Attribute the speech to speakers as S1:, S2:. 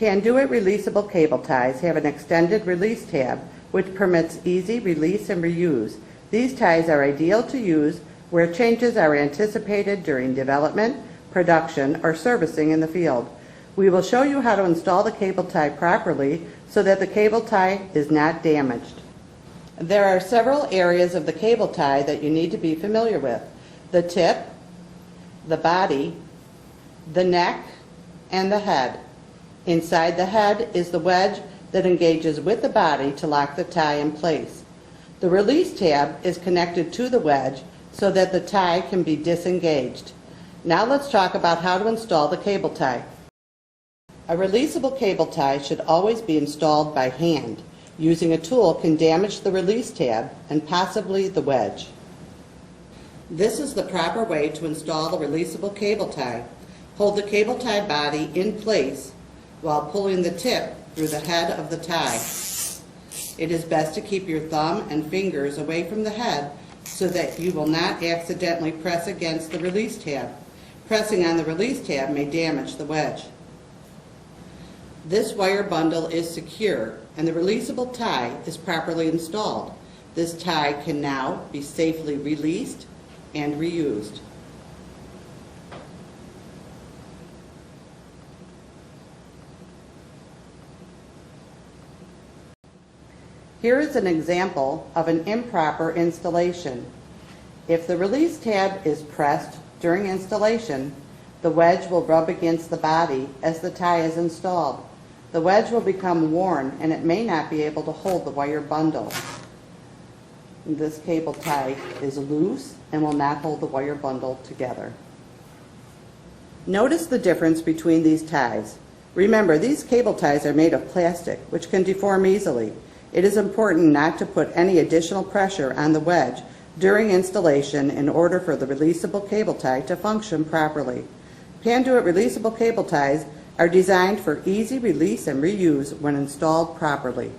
S1: Panduit releasable cable ties have an extended release tab which permits easy release and reuse. These ties are ideal to use where changes are anticipated during development, production, or servicing in the field. We will show you how to install the cable tie properly so that the cable tie is not damaged. There are several areas of the cable tie that you need to be familiar with: the tip, the body, the neck, and the head. Inside the head is the wedge that engages with the body to lock the tie in place. The release tab is connected to the wedge so that the tie can be disengaged. Now let's talk about how to install the cable tie. A releasable cable tie should always be installed by hand. Using a tool can damage the release tab and possibly the wedge. This is the proper way to install the releasable cable tie. Hold the cable tie body in place while pulling the tip through the head of the tie. It is best to keep your thumb and fingers away from the head so that you will not accidentally press against the release tab. Pressing on the release tab may damage the wedge. This wire bundle is secure and the releasable tie is properly installed. This tie can now be safely released and reused. Here is an example of an improper installation. If the release tab is pressed during installation, the wedge will rub against the body as the tie is installed. The wedge will become worn and it may not be able to hold the wire bundle. This cable tie is loose and will not hold the wire bundle together. Notice the difference between these ties. Remember, these cable ties are made of plastic, which can deform easily. It is important not to put any additional pressure on the wedge during installation in order for the releasable cable tie to function properly. Panduit releasable cable ties are designed for easy release and reuse when installed properly.